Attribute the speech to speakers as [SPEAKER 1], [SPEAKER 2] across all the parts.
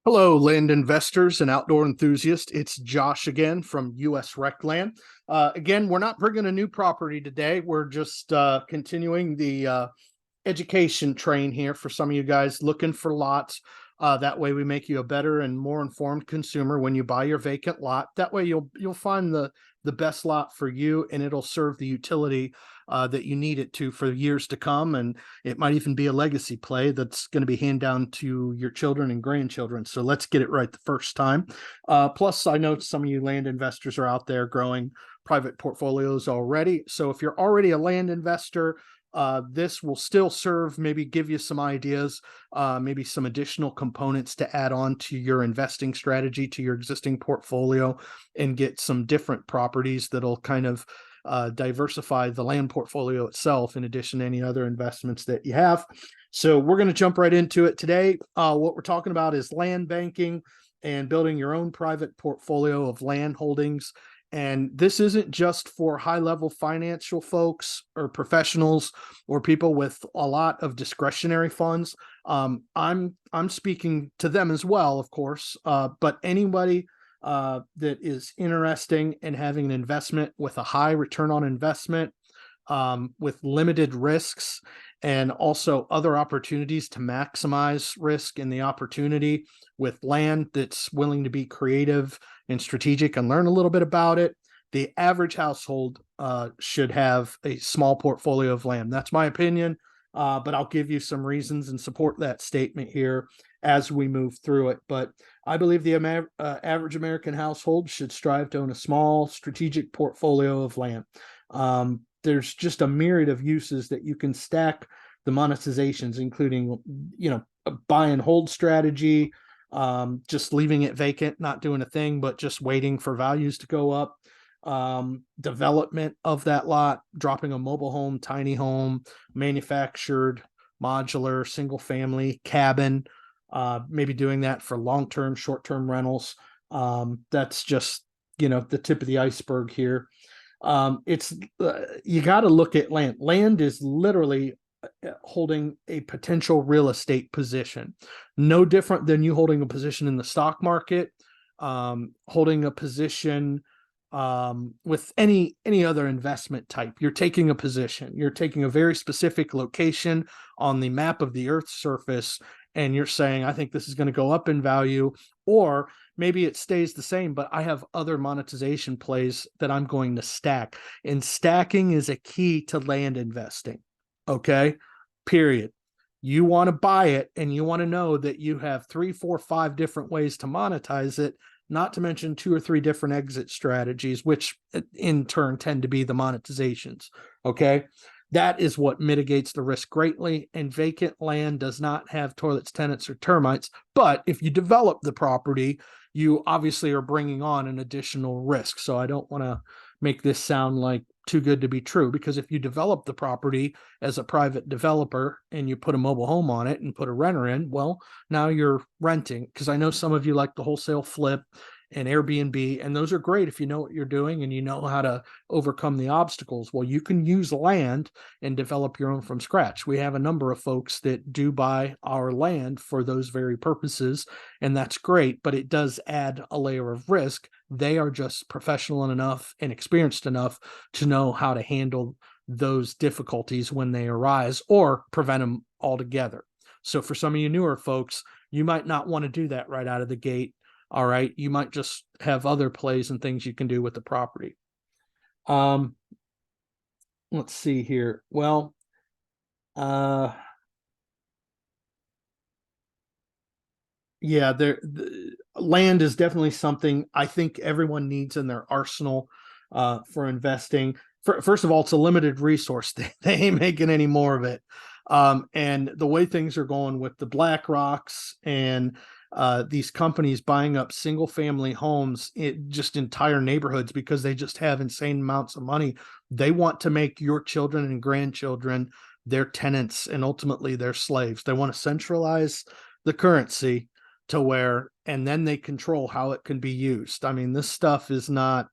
[SPEAKER 1] Hello, land investors and outdoor enthusiasts. It's Josh again from US Rec Land. Again, we're not bringing a new property today. We're just continuing the education train here for some of you guys looking for lots. That way, we make you a better and more informed consumer when you buy your vacant lot. That way, you'll find the best lot for you, and it'll serve the utility that you need it to for years to come. And it might even be a legacy play that's going to be handed down to your children and grandchildren. So let's get it right the first time. Plus, I know some of you land investors are out there growing private portfolios already. So if you're already a land investor, this will still serve, maybe give you some ideas, maybe some additional components to add on to your investing strategy, to your existing portfolio, and get some different properties that'll kind of diversify the land portfolio itself, in addition to any other investments that you have. So we're going to jump right into it today. What we're talking about is land banking and building your own private portfolio of land holdings. And this isn't just for high-level financial folks or professionals or people with a lot of discretionary funds. I'm speaking to them as well, of course, but anybody that is interesting in having an investment with a high return on investment, with limited risks, and also other opportunities to maximize risk and the opportunity, with land that's willing to be creative and strategic and learn a little bit about it. The average household should have a small portfolio of land. That's my opinion, but I'll give you some reasons and support that statement here as we move through it. But I believe the average American household should strive to own a small strategic portfolio of land. There's just a myriad of uses that you can stack the monetizations, including, a buy and hold strategy, just leaving it vacant, not doing a thing, but just waiting for values to go up. Development of that lot, dropping a mobile home, tiny home, manufactured, modular, single family, cabin, maybe doing that for long-term, short-term rentals. That's just, the tip of the iceberg here. It's you got to look at land. Land is literally holding a potential real estate position, no different than you holding a position in the stock market, holding a position with any other investment type. You're taking a position. You're taking a very specific location on the map of the Earth's surface, and you're saying, I think this is going to go up in value, or maybe it stays the same, but I have other monetization plays that I'm going to stack. And stacking is a key to land investing. Okay, period. You want to buy it, and you want to know that you have 3, 4, 5 different ways to monetize it, not to mention 2 or 3 different exit strategies, which in turn tend to be the monetizations. Okay, that is what mitigates the risk greatly. And vacant land does not have toilets, tenants, or termites. But if you develop the property, you obviously are bringing on an additional risk. So I don't want to make this sound like too good to be true, because if you develop the property as a private developer and you put a mobile home on it and put a renter in, well, now you're renting. Because I know some of you like the wholesale flip and Airbnb, and those are great if you know what you're doing and you know how to overcome the obstacles. Well, you can use land and develop your own from scratch. We have a number of folks that do buy our land for those very purposes, and that's great, but it does add a layer of risk. They are just professional enough and experienced enough to know how to handle those difficulties when they arise, or prevent them altogether. So for some of you newer folks, you might not want to do that right out of the gate. All right, you might just have other plays and things you can do with the property. Let's see here. Well, yeah, the land is definitely something I think everyone needs in their arsenal for investing. First of all, it's a limited resource. They ain't making any more of it. And the way things are going with the Black Rocks and these companies buying up single family homes, just entire neighborhoods, because they just have insane amounts of money. They want to make your children and grandchildren their tenants and ultimately their slaves. They want to centralize the currency to where, and then they control how it can be used. I mean, this is not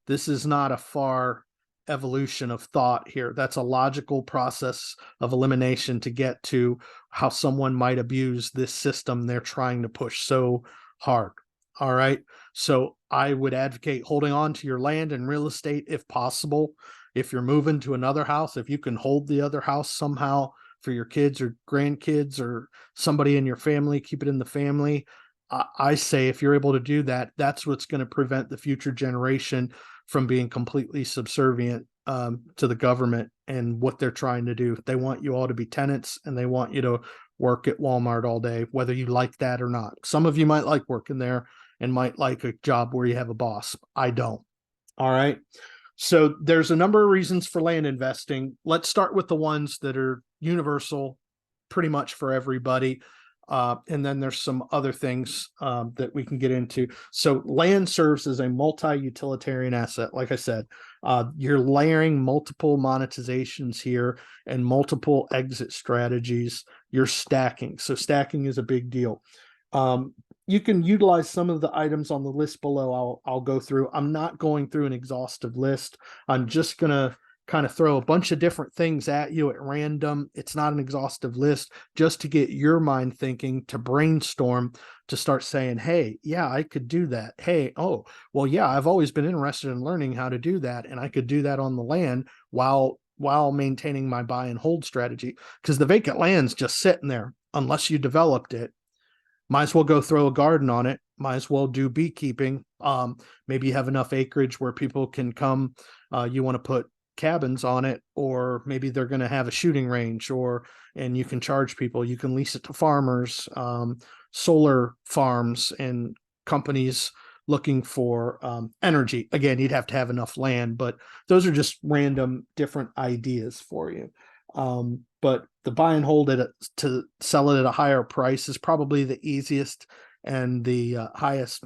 [SPEAKER 1] a far evolution of thought here. That's a logical process of elimination to get to how someone might abuse this system they're trying to push so hard. All right. So I would advocate holding on to your land and real estate if possible. If you're moving to another house, if you can hold the other house somehow for your kids or grandkids or somebody in your family, keep it in the family. I say if you're able to do that, that's what's going to prevent the future generation from being completely subservient to the government and what they're trying to do. They want you all to be tenants and they want you to work at Walmart all day, whether you like that or not. Some of you might like working there and might like a job where you have a boss. I don't. All right. So there's a number of reasons for land investing. Let's start with the ones that are universal, pretty much for everybody. And then there's some other things that we can get into. So land serves as a multi-utilitarian asset. Like I said, you're layering multiple monetizations here and multiple exit strategies. You're stacking. So stacking is a big deal. You can utilize some of the items on the list below. I'll go through. I'm not going through an exhaustive list. I'm just going to kind of throw a bunch of different things at you at random. It's not an exhaustive list, just to get your mind thinking, to brainstorm, to start saying, hey, yeah, I could do that. Hey, oh, well, yeah, I've always been interested in learning how to do that. And I could do that on the land while maintaining my buy and hold strategy, because the vacant land's just sitting there unless you developed it. Might as well go throw a garden on it. Might as well do beekeeping. Maybe you have enough acreage where people can come. You want to put cabins on it, or maybe they're going to have a shooting range, and you can charge people. You can lease it to farmers, solar farms, and companies looking for energy. Again, you'd have to have enough land, but those are just random different ideas for you. But the buy and hold it to sell it at a higher price is probably the easiest and the highest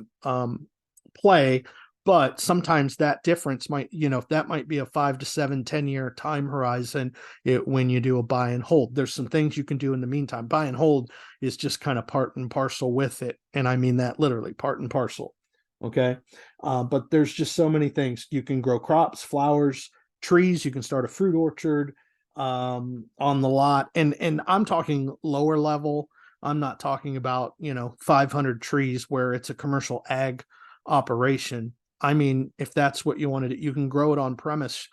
[SPEAKER 1] play. But sometimes that difference might, that might be a 5 to 7, 10-year time horizon when you do a buy and hold. There's some things you can do in the meantime. Buy and hold is just kind of part and parcel with it. And I mean that literally, part and parcel. Okay. But there's just so many things. You can grow crops, flowers, trees. You can start a fruit orchard on the lot. And I'm talking lower level. I'm not talking about, 500 trees where it's a commercial ag operation. I mean, if that's what you want to do, you can grow it on premise,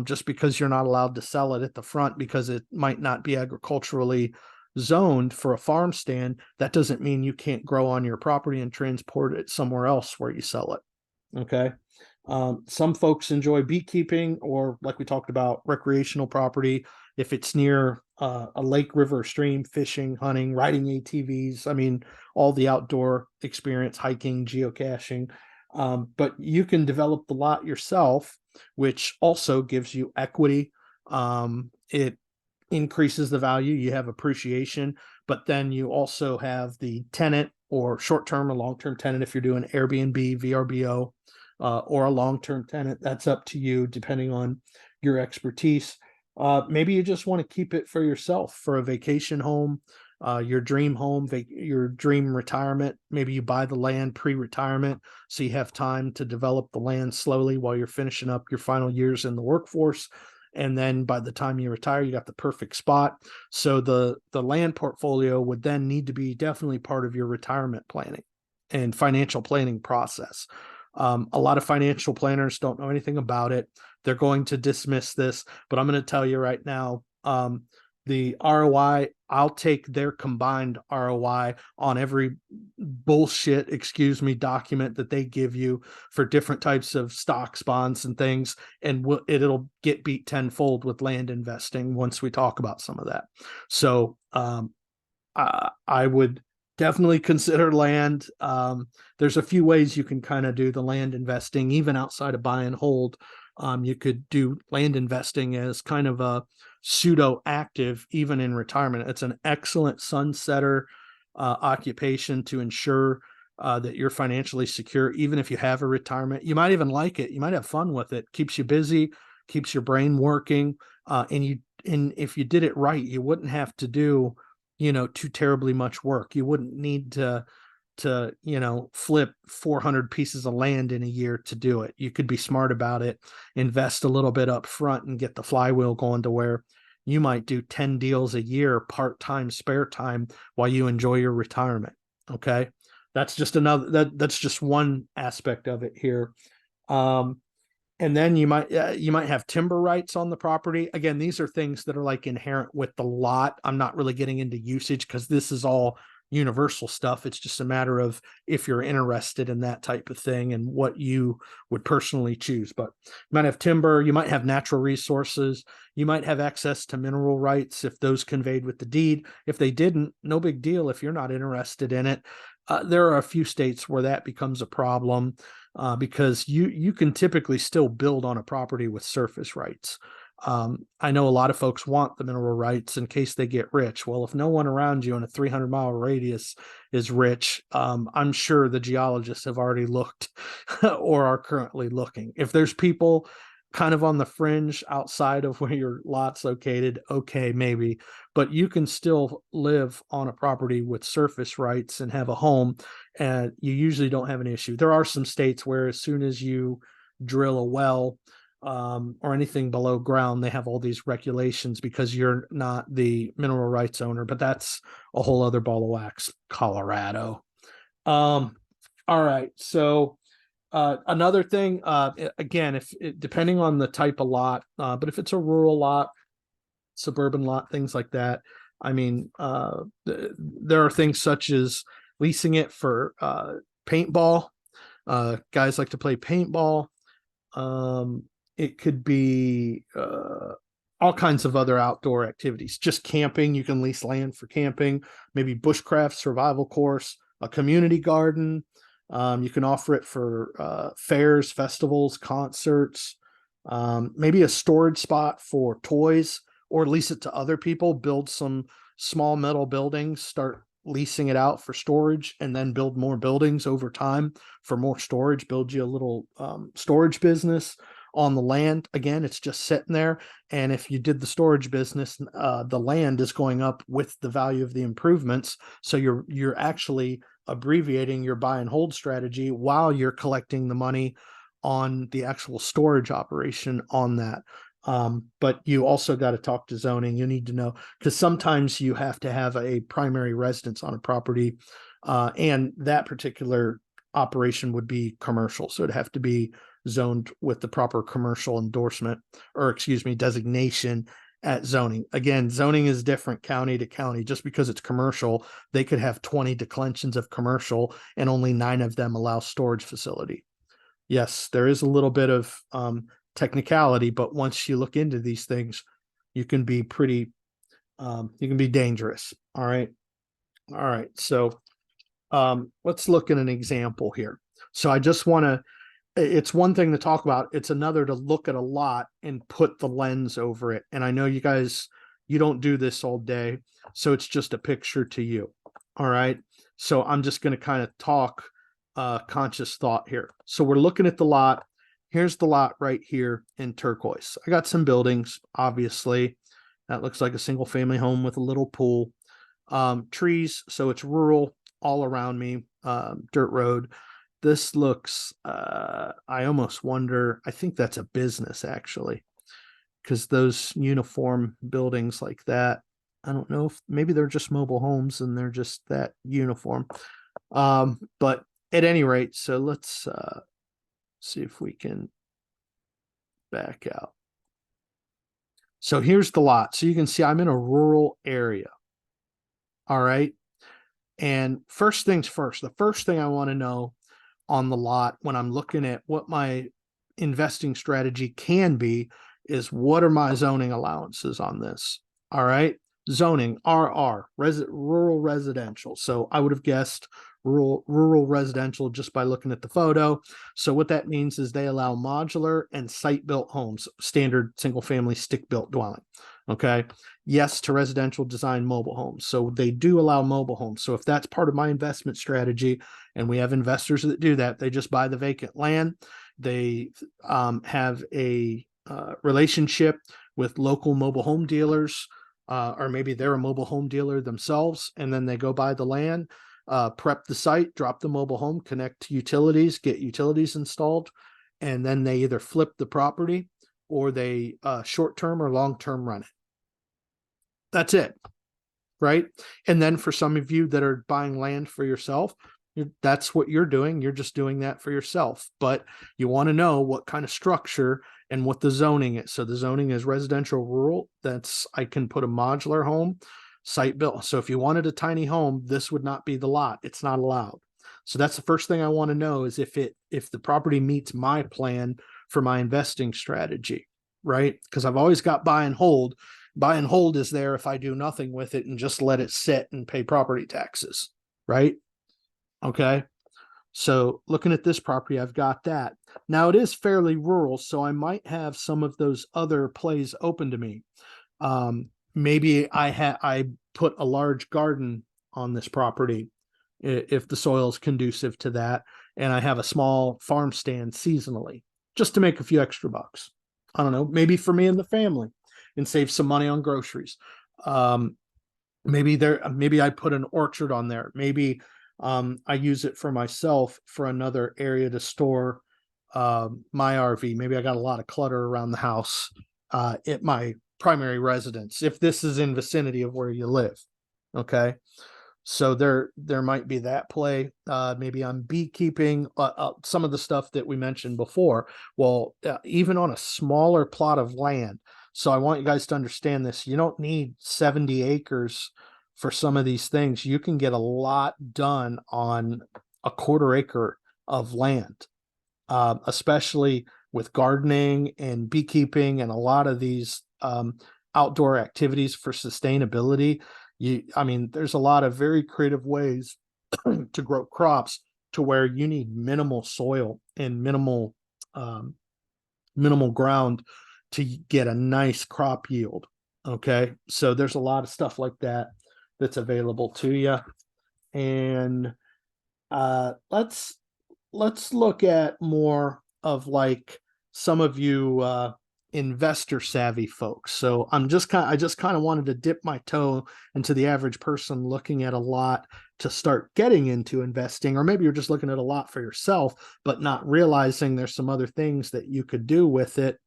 [SPEAKER 1] just because you're not allowed to sell it at the front because it might not be agriculturally zoned for a farm stand. That doesn't mean you can't grow on your property and transport it somewhere else where you sell it. Okay. Some folks enjoy beekeeping, or like we talked about, recreational property. If it's near a lake, river, stream, fishing, hunting, riding ATVs, I mean, all the outdoor experience, hiking, geocaching. But you can develop the lot yourself, which also gives you equity. It increases the value. You have appreciation, but then you also have the tenant, or short-term or long-term tenant if you're doing Airbnb, VRBO, or a long-term tenant. That's up to you depending on your expertise. Maybe you just want to keep it for yourself, for a vacation home, your dream home, your dream retirement. Maybe you buy the land pre-retirement so you have time to develop the land slowly while you're finishing up your final years in the workforce. And then by the time you retire, you got the perfect spot. So the land portfolio would then need to be definitely part of your retirement planning and financial planning process. A lot of financial planners don't know anything about it. They're going to dismiss this, but I'm going to tell you right now, the ROI, I'll take their combined ROI on every bullshit, document that they give you for different types of stocks, bonds, and things, and it'll get beat tenfold with land investing once we talk about some of that. So I would definitely consider land. There's a few ways you can kind of do the land investing, even outside of buy and hold. You could do land investing as kind of a pseudo active, even in retirement. It's an excellent sunsetter occupation to ensure that you're financially secure, even if you have a retirement. You might even like it. You might have fun with it. Keeps you busy, keeps your brain working. And if you did it right, you wouldn't have to do, too terribly much work. You wouldn't need to flip 400 pieces of land in a year to do it. You could be smart about it, invest a little bit up front and get the flywheel going to where You might do 10 deals a year, part-time, spare time, while you enjoy your retirement. Okay. That's just that's just one aspect of it here. And then you might have timber rights on the property. Again, these are things that are like inherent with the lot. I'm not really getting into usage because this is all universal stuff. It's just a matter of if you're interested in that type of thing and what you would personally choose. But you might have timber, you might have natural resources, you might have access to mineral rights if those conveyed with the deed. If they didn't, no big deal if you're not interested in it. There are a few states where that becomes a problem. Because you can typically still build on a property with surface rights. I know a lot of folks want the mineral rights in case they get rich. Well, if no one around you in a 300-mile radius is rich, I'm sure the geologists have already looked or are currently looking. If there's people kind of on the fringe outside of where your lot's located, okay, maybe, but you can still live on a property with surface rights and have a home, and you usually don't have an issue. There are some states where as soon as you drill a well or anything below ground, they have all these regulations because you're not the mineral rights owner, but that's a whole other ball of wax. Colorado. All right, so another thing, again, if depending on the type of lot, but if it's a rural lot, suburban lot, things like that, I mean, there are things such as leasing it for paintball. Guys like to play paintball. It could be all kinds of other outdoor activities. Just camping, you can lease land for camping, maybe bushcraft, survival course, a community garden. You can offer it for fairs, festivals, concerts, maybe a storage spot for toys, or lease it to other people, build some small metal buildings, start leasing it out for storage, and then build more buildings over time for more storage, build you a little storage business on the land. Again, it's just sitting there. And if you did the storage business, the land is going up with the value of the improvements. So you're actually abbreviating your buy and hold strategy while you're collecting the money on the actual storage operation on that. But you also got to talk to zoning. You need to know, because sometimes you have to have a primary residence on a property, and that particular operation would be commercial. So it'd have to be zoned with the proper commercial endorsement, or excuse me, designation at zoning. Again, zoning is different county to county. Just because it's commercial, they could have 20 declensions of commercial and only 9 of them allow storage facility. Yes, there is a little bit of technicality, but once you look into these things, you can be pretty, you can be dangerous. All right. All right. So let's look at an example here. So I just want to, it's one thing to talk about. It's another to look at a lot and put the lens over it. And I know you guys, you don't do this all day, so it's just a picture to you. All right. So I'm just going to kind of talk conscious thought here. So we're looking at the lot. Here's the lot right here in turquoise. I got some buildings, obviously. That looks like a single family home with a little pool. Trees, so it's rural all around me. Dirt road. This looks, I almost wonder, I think that's a business actually, because those uniform buildings like that, I don't know if maybe they're just mobile homes and they're just that uniform. But at any rate, so let's see if we can back out. So here's the lot. So you can see I'm in a rural area. All right. And first things first, the first thing I want to know on the lot when I'm looking at what my investing strategy can be is, what are my zoning allowances on this? All right. Zoning, RR, rural residential. So I would have guessed rural residential just by looking at the photo. So what that means is they allow modular and site-built homes, standard single-family stick-built dwelling. Okay. Yes to residential design mobile homes. So they do allow mobile homes. So if that's part of my investment strategy, and we have investors that do that, they just buy the vacant land. They have a relationship with local mobile home dealers, or maybe they're a mobile home dealer themselves, and then they go buy the land, prep the site, drop the mobile home, connect to utilities, get utilities installed, and then they either flip the property or they short-term or long-term run it. That's it. Right. And then for some of you that are buying land for yourself, that's what you're doing. You're just doing that for yourself. But you want to know what kind of structure and what the zoning is. So the zoning is residential rural. I can put a modular home, site built. So if you wanted a tiny home, this would not be the lot. It's not allowed. So that's the first thing I want to know is if the property meets my plan for my investing strategy, right? Because I've always got buy and hold. Buy and hold is there if I do nothing with it and just let it sit and pay property taxes, right? Okay. So looking at this property, I've got that. Now it is fairly rural, so I might have some of those other plays open to me. Maybe I put a large garden on this property if the soil is conducive to that, and I have a small farm stand seasonally just to make a few extra bucks. I don't know, maybe for me and the family and save some money on groceries. Maybe I put an orchard on there. Maybe I use it for myself for another area to store my RV. Maybe I got a lot of clutter around the house at my primary residence, if this is in vicinity of where you live. Okay. So there might be that play. Maybe I'm beekeeping, some of the stuff that we mentioned before. Well, even on a smaller plot of land. So I want you guys to understand this. You don't need 70 acres for some of these things. You can get a lot done on a quarter acre of land, especially with gardening and beekeeping and a lot of these outdoor activities for sustainability. There's a lot of very creative ways to grow crops to where you need minimal soil and minimal ground to get a nice crop yield. Okay. So there's a lot of stuff like that that's available to you. And let's look at more of like some of you investor savvy folks. So I just kind of wanted to dip my toe into the average person looking at a lot to start getting into investing, or maybe you're just looking at a lot for yourself, but not realizing there's some other things that you could do with it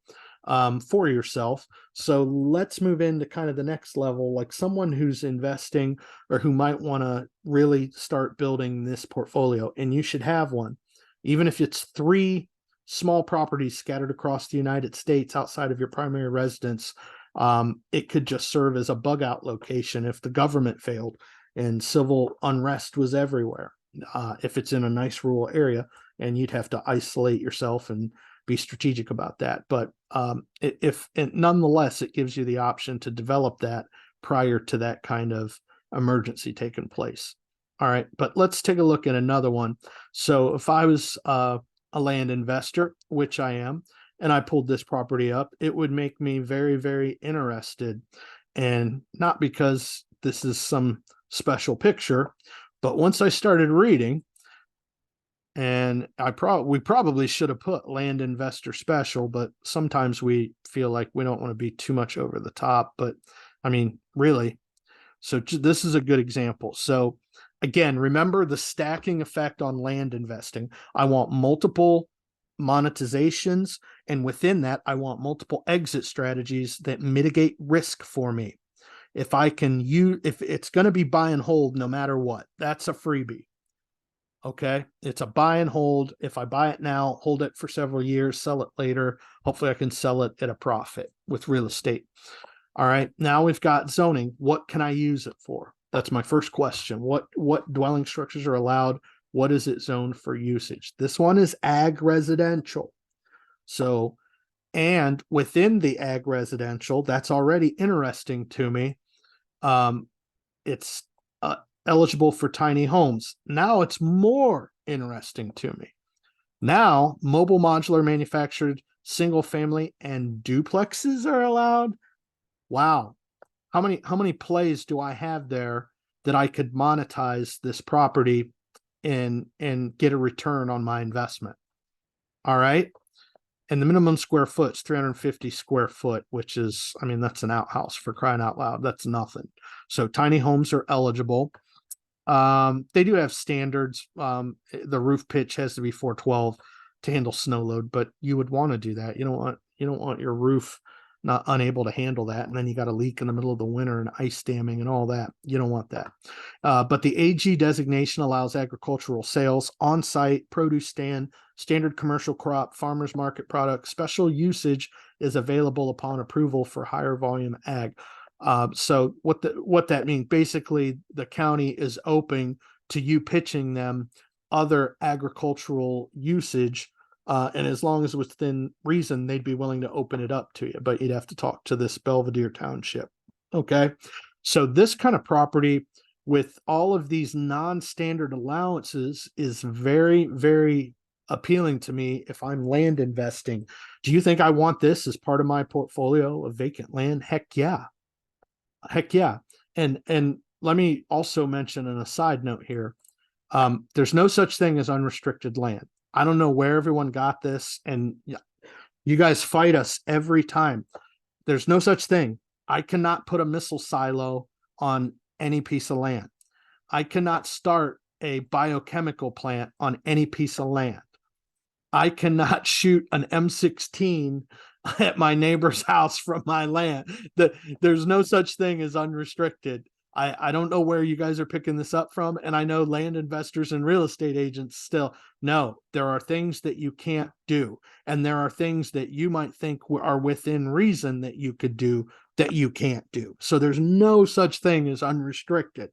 [SPEAKER 1] for yourself. So let's move into kind of the next level, like someone who's investing or who might want to really start building this portfolio, and you should have one, even if it's 3 small properties scattered across the United States outside of your primary residence. It could just serve as a bug out location if the government failed and civil unrest was everywhere. If it's in a nice rural area, and you'd have to isolate yourself and be strategic about that. But nonetheless, it gives you the option to develop that prior to that kind of emergency taking place. All right, but let's take a look at another one. So if I was a land investor, which I am, and I pulled this property up, it would make me very, very interested. And not because this is some special picture, but once I started reading, and we probably should have put land investor special, but sometimes we feel like we don't want to be too much over the top. But I mean, really, so this is a good example. So again, remember the stacking effect on land investing. I want multiple monetizations, and within that, I want multiple exit strategies that mitigate risk for me. If it's going to be buy and hold no matter what, that's a freebie. Okay. It's a buy and hold. If I buy it now, hold it for several years, sell it later. Hopefully I can sell it at a profit with real estate. All right. Now we've got zoning. What can I use it for? That's my first question. What dwelling structures are allowed? What is it zoned for usage? This one is ag residential. So, and within the ag residential, that's already interesting to me. It's eligible for tiny homes. Now it's more interesting to me. Now, mobile modular manufactured single family and duplexes are allowed. Wow. How many plays do I have there that I could monetize this property and get a return on my investment? All right. And the minimum square foot is 350 square foot, which is, that's an outhouse, for crying out loud. That's nothing. So tiny homes are eligible. They do have standards. The roof pitch has to be 412 to handle snow load, but you would want to do that. You don't want your roof not unable to handle that. And then you got a leak in the middle of the winter and ice damming and all that. You don't want that. But the AG designation allows agricultural sales, on-site, produce stand, standard commercial crop, farmers market products. Special usage is available upon approval for higher volume ag. So what that means, basically the county is open to you pitching them other agricultural usage, and as long as within reason, they'd be willing to open it up to you, but you'd have to talk to this Belvedere Township. Okay. So this kind of property with all of these non-standard allowances is very, very appealing to me if I'm land investing. Do you think I want this as part of my portfolio of vacant land? Heck yeah. Heck yeah. And let me also mention an aside note here. There's no such thing as unrestricted land. I don't know where everyone got this, and you guys fight us every time. There's no such thing. I cannot put a missile silo on any piece of land. I cannot start a biochemical plant on any piece of land. I cannot shoot an M16 at my neighbor's house from my land. There's no such thing as unrestricted. I don't know where you guys are picking this up from. And I know land investors and real estate agents still know there are things that you can't do. And there are things that you might think are within reason that you could do that you can't do. So there's no such thing as unrestricted.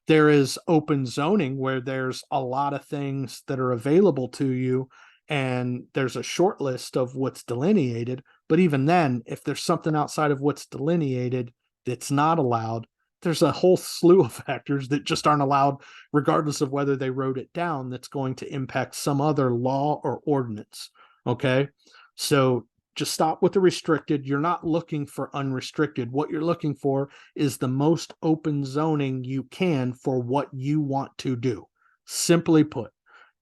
[SPEAKER 1] There is open zoning where there's a lot of things that are available to you, and there's a short list of what's delineated. But even then, if there's something outside of what's delineated that's not allowed, there's a whole slew of factors that just aren't allowed, regardless of whether they wrote it down, that's going to impact some other law or ordinance. Okay. So just stop with the restricted. You're not looking for unrestricted. What you're looking for is the most open zoning you can for what you want to do. Simply put,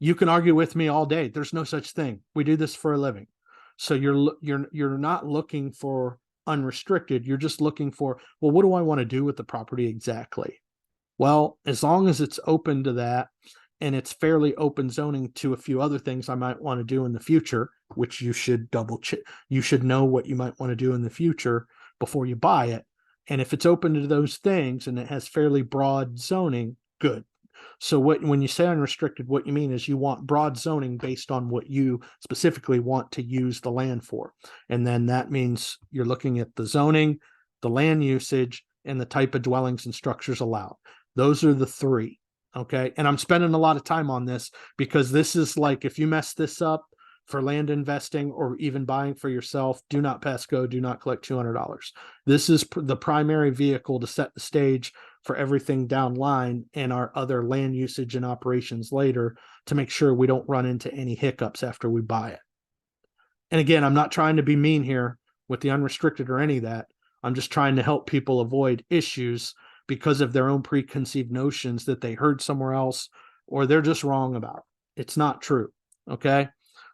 [SPEAKER 1] you can argue with me all day. There's no such thing. We do this for a living. So you're not looking for unrestricted. You're just looking for, well, what do I want to do with the property exactly? Well, as long as it's open to that and it's fairly open zoning to a few other things I might want to do in the future, which you should double check. You should know what you might want to do in the future before you buy it. And if it's open to those things and it has fairly broad zoning, good. So when you say unrestricted, what you mean is you want broad zoning based on what you specifically want to use the land for. And then that means you're looking at the zoning, the land usage, and the type of dwellings and structures allowed. Those are the three. Okay. And I'm spending a lot of time on this because this is like, if you mess this up for land investing or even buying for yourself, do not pass go, do not collect $200. This is the primary vehicle to set the stage for everything down line and our other land usage and operations later to make sure we don't run into any hiccups after we buy it. And again, I'm not trying to be mean here with the unrestricted or any of that. I'm just trying to help people avoid issues because of their own preconceived notions that they heard somewhere else or they're just wrong about. It's not true. Okay.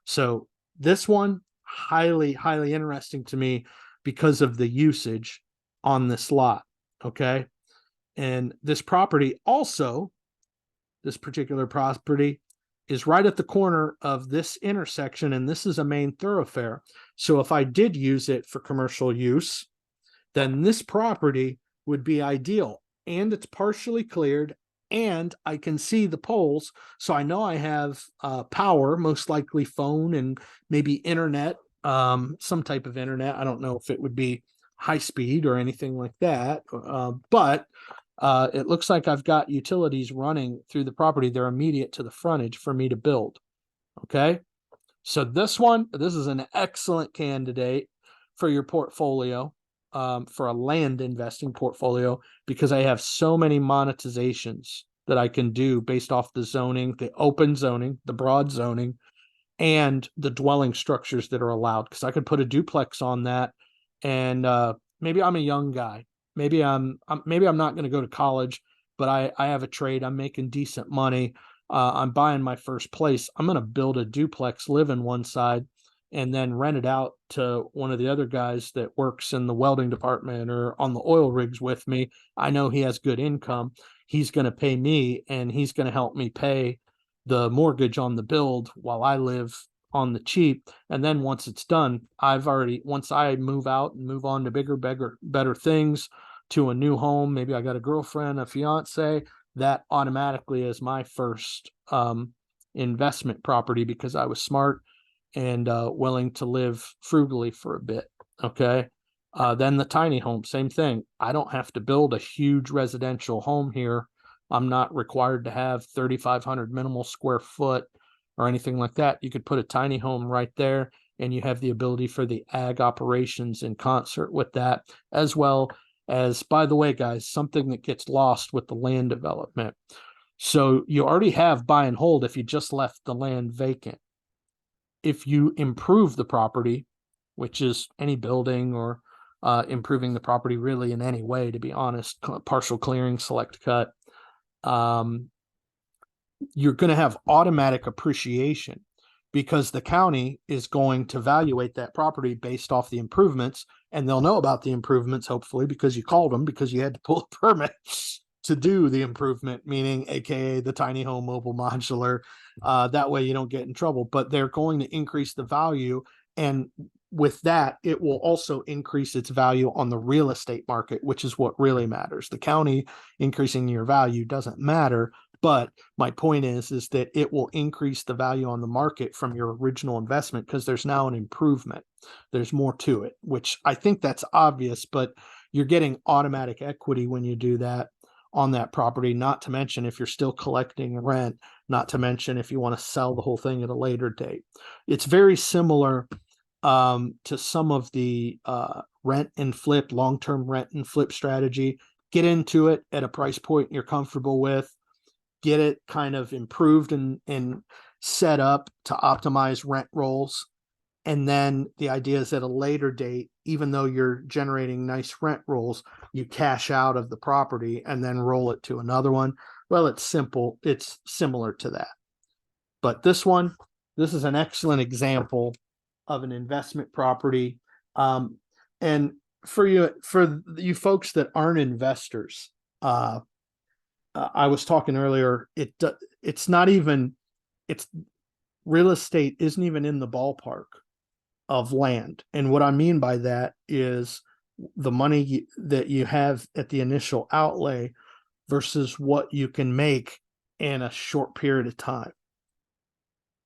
[SPEAKER 1] So this one, highly, highly interesting to me because of the usage on this lot. Okay. And this property also, this particular property is right at the corner of this intersection, and this is a main thoroughfare. So if I did use it for commercial use, then this property would be ideal. And it's partially cleared, and I can see the poles. So I know I have power, most likely phone and maybe internet, some type of internet. I don't know if it would be high speed or anything like that, but it looks like I've got utilities running through the property. They're immediate to the frontage for me to build. Okay. So this is an excellent candidate for your portfolio, for a land investing portfolio, because I have so many monetizations that I can do based off the zoning, the open zoning, the broad zoning, and the dwelling structures that are allowed. Because I could put a duplex on that, and maybe I'm a young guy. Maybe I'm not going to go to college, but I have a trade. I'm making decent money. I'm buying my first place. I'm going to build a duplex, live in one side, and then rent it out to one of the other guys that works in the welding department or on the oil rigs with me. I know he has good income. He's going to pay me, and he's going to help me pay the mortgage on the build while I live on the cheap. And then once it's done, once I move out and move on to bigger, better things, to a new home, maybe I got a girlfriend, a fiance, that automatically is my first investment property because I was smart and willing to live frugally for a bit. Okay. Then the tiny home, same thing. I don't have to build a huge residential home here. I'm not required to have 3,500 minimal square foot or anything like that. You could put a tiny home right there, and you have the ability for the ag operations in concert with that, as well as, by the way, guys, something that gets lost with the land development. So you already have buy and hold if you just left the land vacant. If you improve the property, which is any building or improving the property really in any way, to be honest, partial clearing, select cut, you're going to have automatic appreciation because the county is going to evaluate that property based off the improvements, and they'll know about the improvements, hopefully, because you called them, because you had to pull a permit to do the improvement, meaning AKA the tiny home mobile modular. That way you don't get in trouble, but they're going to increase the value. And with that, it will also increase its value on the real estate market, which is what really matters. The county increasing your value doesn't matter. But my point is that it will increase the value on the market from your original investment because there's now an improvement. There's more to it, which I think that's obvious, but you're getting automatic equity when you do that on that property, not to mention if you're still collecting rent, not to mention if you want to sell the whole thing at a later date. It's very similar to some of the rent and flip, long-term rent and flip strategy. Get into it at a price point you're comfortable with. Get it kind of improved and set up to optimize rent rolls. And then the idea is at a later date, even though you're generating nice rent rolls, you cash out of the property and then roll it to another one. Well, it's simple. It's similar to that. But this is an excellent example of an investment property. And for you folks that aren't investors, I was talking earlier, it's real estate isn't even in the ballpark of land. And what I mean by that is the money that you have at the initial outlay versus what you can make in a short period of time.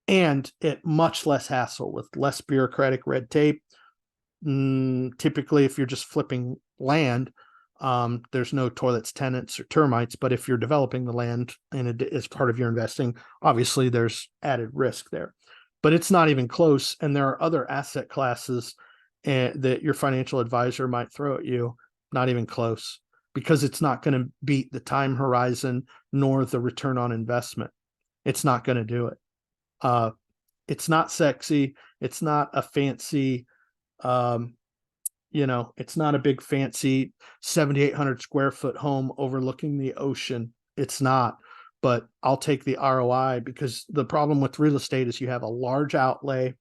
[SPEAKER 1] And at much less hassle with less bureaucratic red tape. Typically, if you're just flipping land, there's no toilets, tenants, or termites. But if you're developing the land and as part of your investing, obviously there's added risk there. But it's not even close. And there are other asset classes that your financial advisor might throw at you, not even close, because it's not going to beat the time horizon nor the return on investment. It's not going to do it. It's not sexy. It's not a fancy, it's not a big fancy 7,800 square foot home overlooking the ocean. It's not, but I'll take the ROI because the problem with real estate is you have a large outlay.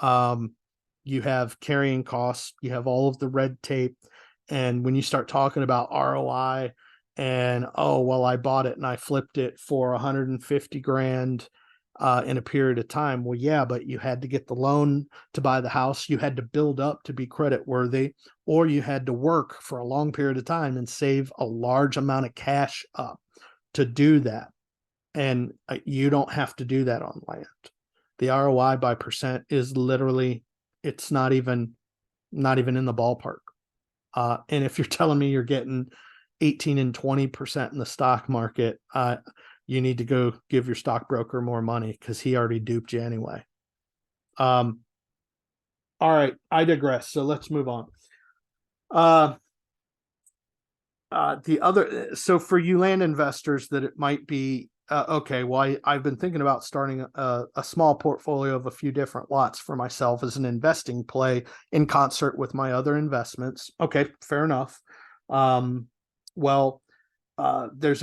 [SPEAKER 1] You have carrying costs, you have all of the red tape. And when you start talking about ROI and, oh, well, I bought it and I flipped it for 150 grand in a period of time. Well, yeah, but you had to get the loan to buy the house. You had to build up to be credit worthy, or you had to work for a long period of time and save a large amount of cash up to do that. And you don't have to do that on land. The ROI by percent is literally, it's not even in the ballpark. And if you're telling me you're getting 18 and 20% in the stock market, you need to go give your stockbroker more money because he already duped you anyway. All right, I digress. So let's move on. So for you land investors that it might be, okay, well, I've been thinking about starting a small portfolio of a few different lots for myself as an investing play in concert with my other investments. Okay, fair enough. There's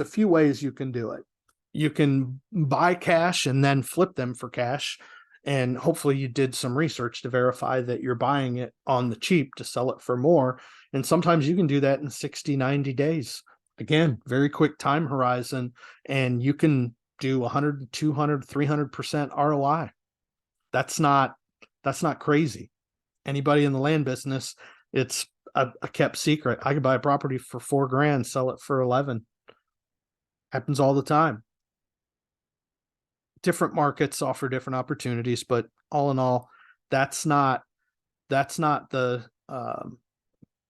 [SPEAKER 1] a few ways you can do it. You can buy cash and then flip them for cash. And hopefully you did some research to verify that you're buying it on the cheap to sell it for more. And sometimes you can do that in 60, 90 days. Again, very quick time horizon. And you can do 100, 200, 300% ROI. That's not crazy. Anybody in the land business, it's a kept secret. I could buy a property for $4,000, sell it for 11. Happens all the time. Different markets offer different opportunities, but all in all, that's not the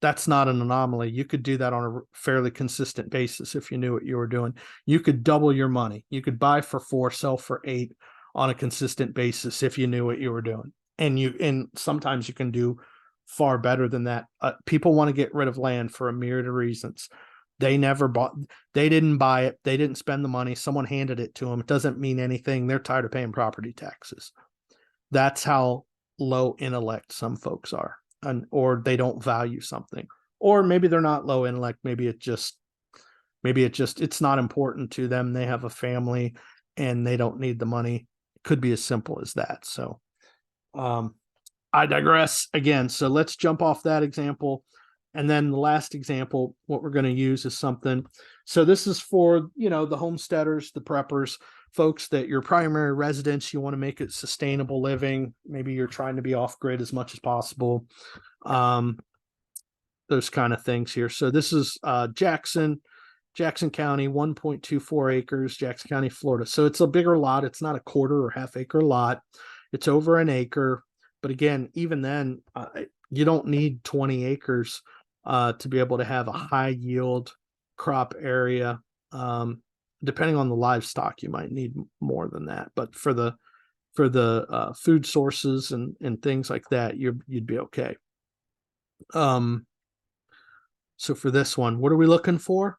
[SPEAKER 1] that's not an anomaly. You could do that on a fairly consistent basis if you knew what you were doing. You could double your money. You could buy for 4, sell for 8 on a consistent basis if you knew what you were doing. And sometimes you can do far better than that. People want to get rid of land for a myriad of reasons. They didn't buy it. They didn't spend the money. Someone handed it to them. It doesn't mean anything. They're tired of paying property taxes. That's how low intellect some folks are. Or they don't value something, or maybe they're not low intellect. Maybe it's not important to them. They have a family and they don't need the money. It could be as simple as that. So, I digress again. So let's jump off that example. And then the last example, what we're going to use is something. So this is for, the homesteaders, the preppers, folks that your primary residence, you want to make it sustainable living. Maybe you're trying to be off grid as much as possible. Those kind of things here. So this is Jackson County, 1.24 acres, Jackson County, Florida. So it's a bigger lot. It's not a quarter or half acre lot. It's over an acre. But again, even then, you don't need 20 acres to be able to have a high yield crop area. Depending on the livestock, you might need more than that. But for the food sources and things like that, you'd be okay. So for this one, what are we looking for?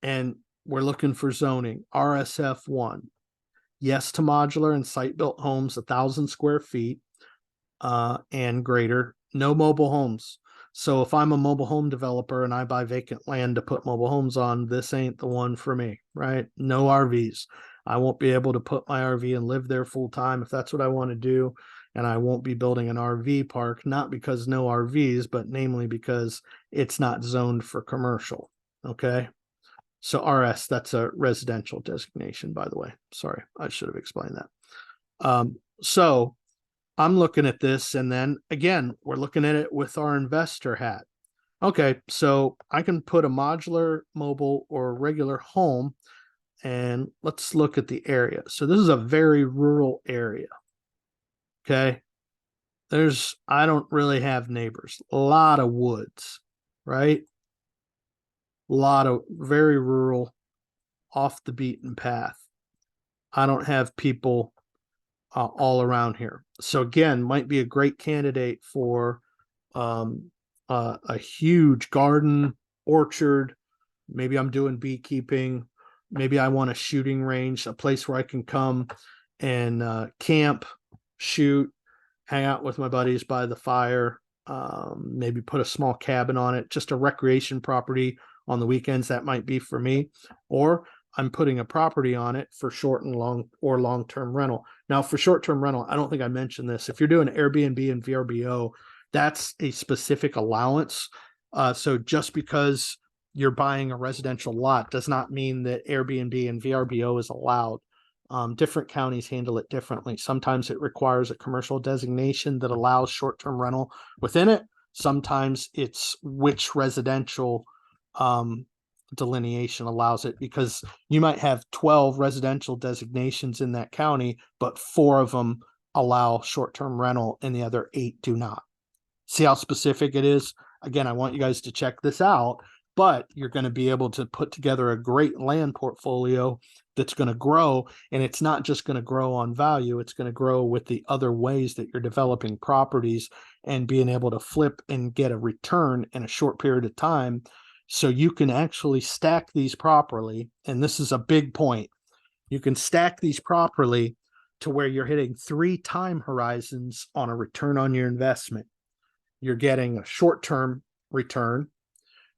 [SPEAKER 1] And we're looking for zoning RSF1. Yes to modular and site-built homes, 1,000 square feet and greater. No mobile homes. So if I'm a mobile home developer and I buy vacant land to put mobile homes on, this ain't the one for me, right? No RVs. I won't be able to put my RV and live there full time if that's what I want to do. And I won't be building an RV park, not because no RVs, but namely because it's not zoned for commercial. Okay. So RS, that's a residential designation, by the way. Sorry, I should have explained that. So I'm looking at this, and then again, we're looking at it with our investor hat. Okay, so I can put a modular, mobile, or regular home, and let's look at the area. So this is a very rural area. Okay, I don't really have neighbors. A lot of woods, right? A lot of very rural, off the beaten path. I don't have people all around here. So again, might be a great candidate for a huge garden, orchard. Maybe I'm doing beekeeping. Maybe I want a shooting range, a place where I can come and camp, shoot, hang out with my buddies by the fire, maybe put a small cabin on it, just a recreation property on the weekends. That might be for me. Or I'm putting a property on it for short and long-term rental. Now, for short-term rental, I don't think I mentioned this. If you're doing Airbnb and VRBO, that's a specific allowance. So just because you're buying a residential lot does not mean that Airbnb and VRBO is allowed. Different counties handle it differently. Sometimes it requires a commercial designation that allows short-term rental within it. Sometimes it's which residential delineation allows it, because you might have 12 residential designations in that county, but 4 of them allow short-term rental and the other 8 do not. See how specific it is? Again, I want you guys to check this out, but you're going to be able to put together a great land portfolio that's going to grow. And it's not just going to grow on value. It's going to grow with the other ways that you're developing properties and being able to flip and get a return in a short period of time. So you can actually stack these properly. And this is a big point. You can stack these properly to where you're hitting 3 time horizons on a return on your investment. You're getting a short-term return.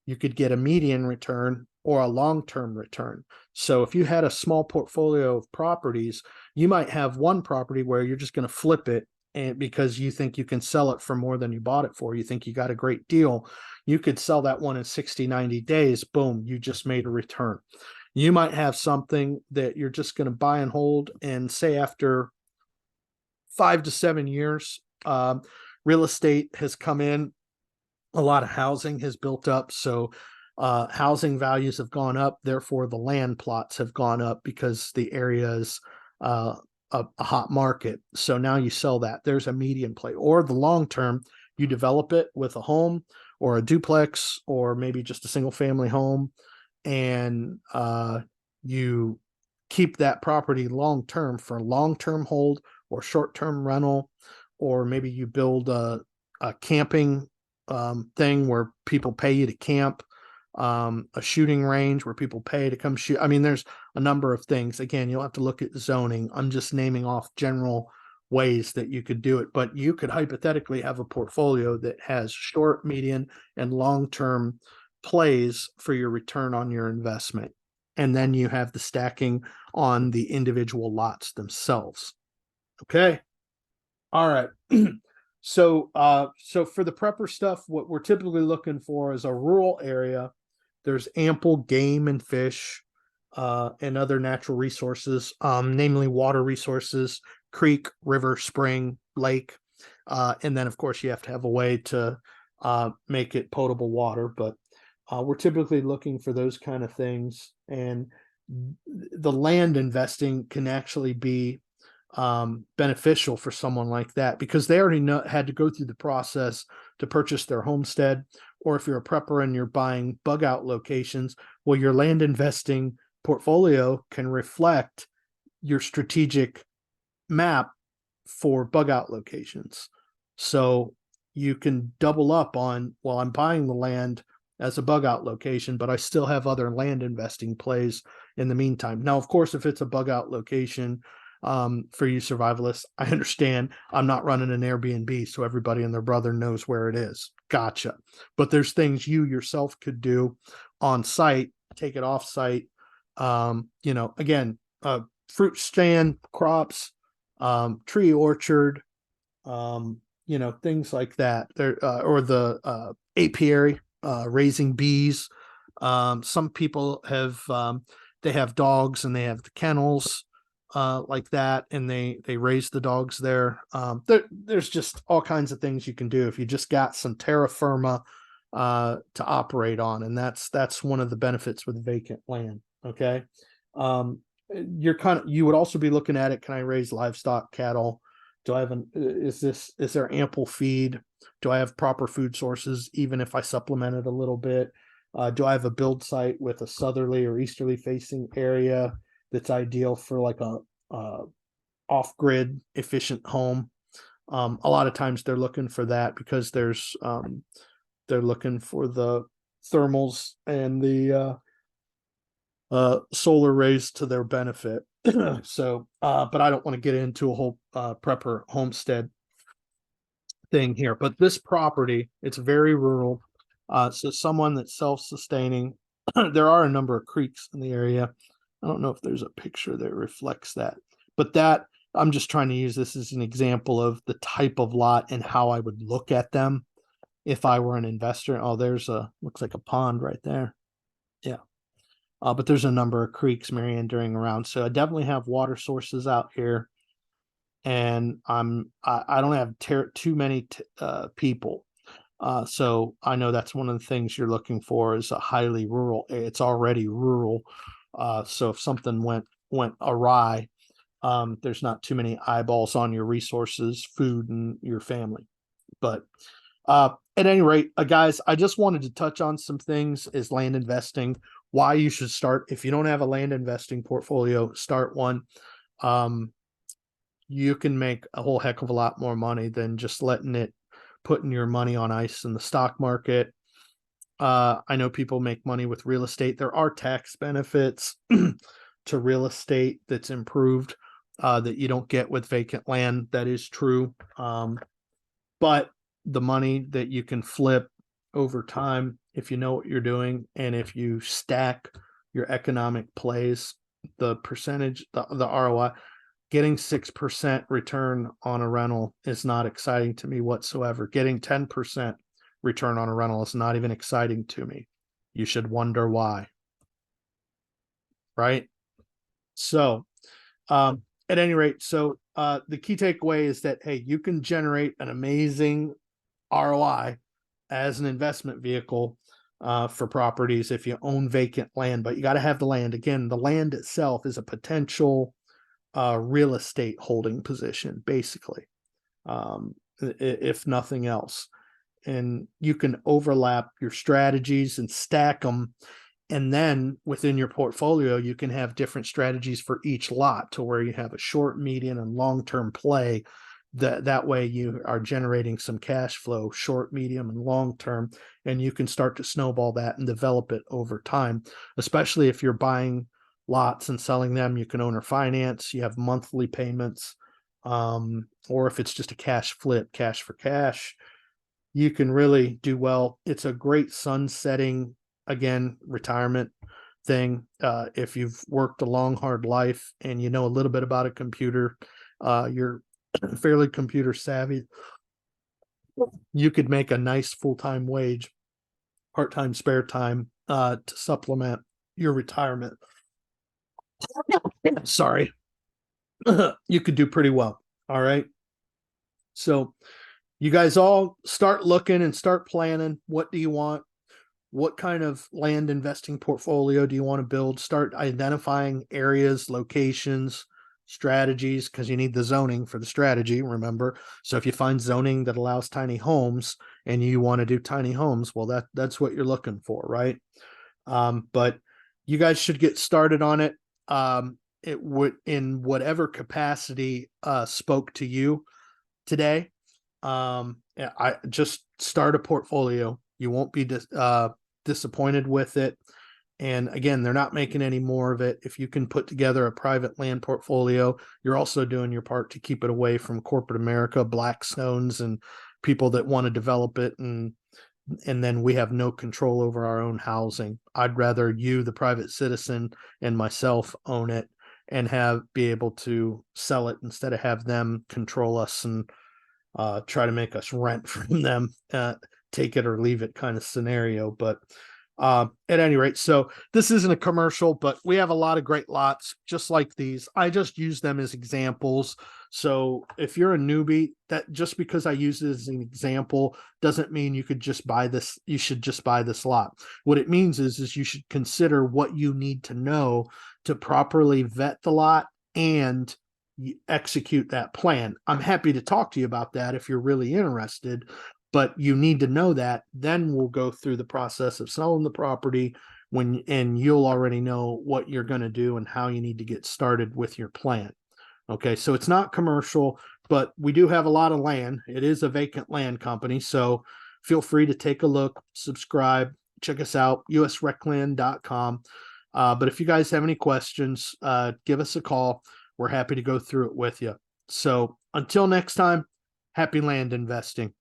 [SPEAKER 1] You could get a median return or a long-term return. So if you had a small portfolio of properties, you might have one property where you're just going to flip it, and because you think you can sell it for more than you bought it for, you think you got a great deal. You could sell that one in 60, 90 days. Boom, you just made a return. You might have something that you're just going to buy and hold, and say after 5 to 7 years, real estate has come in. A lot of housing has built up. So housing values have gone up. Therefore, the land plots have gone up because the area is a hot market. So now you sell that. There's a median play. Or the long term, you develop it with a home or a duplex or maybe just a single family home, and you keep that property long term for long term hold or short term rental, or maybe you build a camping thing where people pay you to camp, a shooting range where people pay to come shoot. I mean, there's a number of things. Again, you'll have to look at zoning. I'm just naming off general ways that you could do it, but you could hypothetically have a portfolio that has short, medium, and long-term plays for your return on your investment. And then you have the stacking on the individual lots themselves. Okay. All right. So for the prepper stuff, what we're typically looking for is a rural area. There's ample game and fish, and other natural resources, namely water resources, creek, river, spring, lake. And then of course you have to have a way to make it potable water, but we're typically looking for those kind of things. And the land investing can actually be beneficial for someone like that, because they already had to go through the process to purchase their homestead. Or if you're a prepper and you're buying bug out locations, well, your land investing portfolio can reflect your strategic map for bug out locations. So you can double up on, well, I'm buying the land as a bug out location, but I still have other land investing plays in the meantime. Now, of course, if it's a bug out location, for you survivalists, I understand I'm not running an Airbnb so everybody and their brother knows where it is. Gotcha. But there's things you yourself could do on site, take it off site. Again, fruit stand, crops, tree orchard, things like that. There, or the apiary, raising bees. Some people have, they have dogs and they have the kennels, like that, and they raise the dogs there. There's just all kinds of things you can do if you just got some terra firma to operate on, and that's one of the benefits with vacant land. Okay. You would also be looking at it. Can I raise livestock, cattle? Do I have is there ample feed? Do I have proper food sources, even if I supplement it a little bit? Do I have a build site with a southerly or easterly facing area that's ideal for like a off-grid efficient home? A lot of times they're looking for that because they're looking for the thermals and the solar rays to their benefit. So, but I don't want to get into a whole prepper homestead thing here. But this property, it's very rural. So someone that's self-sustaining. There are a number of creeks in the area. I don't know if there's a picture that reflects that, but that I'm just trying to use this as an example of the type of lot and how I would look at them if I were an investor. Oh, looks like a pond right there. Yeah. But there's a number of creeks meandering around. So I definitely have water sources out here, and I don't have too many people. So I know that's one of the things you're looking for is a highly rural. It's already rural. So if something went awry, there's not too many eyeballs on your resources, food, and your family. But at any rate, guys, I just wanted to touch on some things as land investing, why you should start. If you don't have a land investing portfolio, start one. You can make a whole heck of a lot more money than just putting your money on ice in the stock market. I know people make money with real estate. There are tax benefits to real estate that's improved that you don't get with vacant land. That is true. But the money that you can flip over time, if you know what you're doing, and if you stack your economic plays, the percentage, the ROI, getting 6% return on a rental is not exciting to me whatsoever. Getting 10% return on a rental is not even exciting to me. You should wonder why. Right? So, at any rate, so the key takeaway is that, hey, you can generate an amazing ROI as an investment vehicle for properties if you own vacant land, but you got to have the land. Again, the land itself is a potential real estate holding position, basically, if nothing else. And you can overlap your strategies and stack them. And then within your portfolio, you can have different strategies for each lot to where you have a short, medium, and long-term play. That way you are generating some cash flow, short, medium, and long-term, and you can start to snowball that and develop it over time, especially if you're buying lots and selling them. You can owner finance, you have monthly payments, or if it's just a cash flip, cash for cash, you can really do well. It's a great sunsetting, again, retirement thing. If you've worked a long, hard life and you know a little bit about a computer, you're fairly computer savvy, you could make a nice full-time wage, part-time spare time to supplement your retirement. Sorry. You could do pretty well. All right. So you guys all start looking and start planning. What do you want? What kind of land investing portfolio do you want to build? Start identifying areas, locations, strategies, because you need the zoning for the strategy, remember. So if you find zoning that allows tiny homes and you want to do tiny homes, well, that's what you're looking for, right? But you guys should get started on it. It would, in whatever capacity spoke to you today. I just start a portfolio. You won't be disappointed with it. And again, they're not making any more of it. If you can put together a private land portfolio, you're also doing your part to keep it away from corporate America, Blackstones, and people that want to develop it. And then we have no control over our own housing. I'd rather you, the private citizen, and myself own it and be able to sell it instead of have them control us and try to make us rent from them, take it or leave it kind of scenario. But at any rate, so this isn't a commercial, but we have a lot of great lots just like these. I just use them as examples. So if you're a newbie, that just because I use it as an example doesn't mean you could just buy this. You should just buy this lot. What it means is you should consider what you need to know to properly vet the lot and execute that plan. I'm happy to talk to you about that if you're really interested, but you need to know that. Then we'll go through the process of selling the property and you'll already know what you're going to do and how you need to get started with your plan. Okay, so it's not commercial, but we do have a lot of land. It is a vacant land company, so feel free to take a look, subscribe, check us out, usrecland.com. But if you guys have any questions, give us a call. We're happy to go through it with you. So until next time, happy land investing.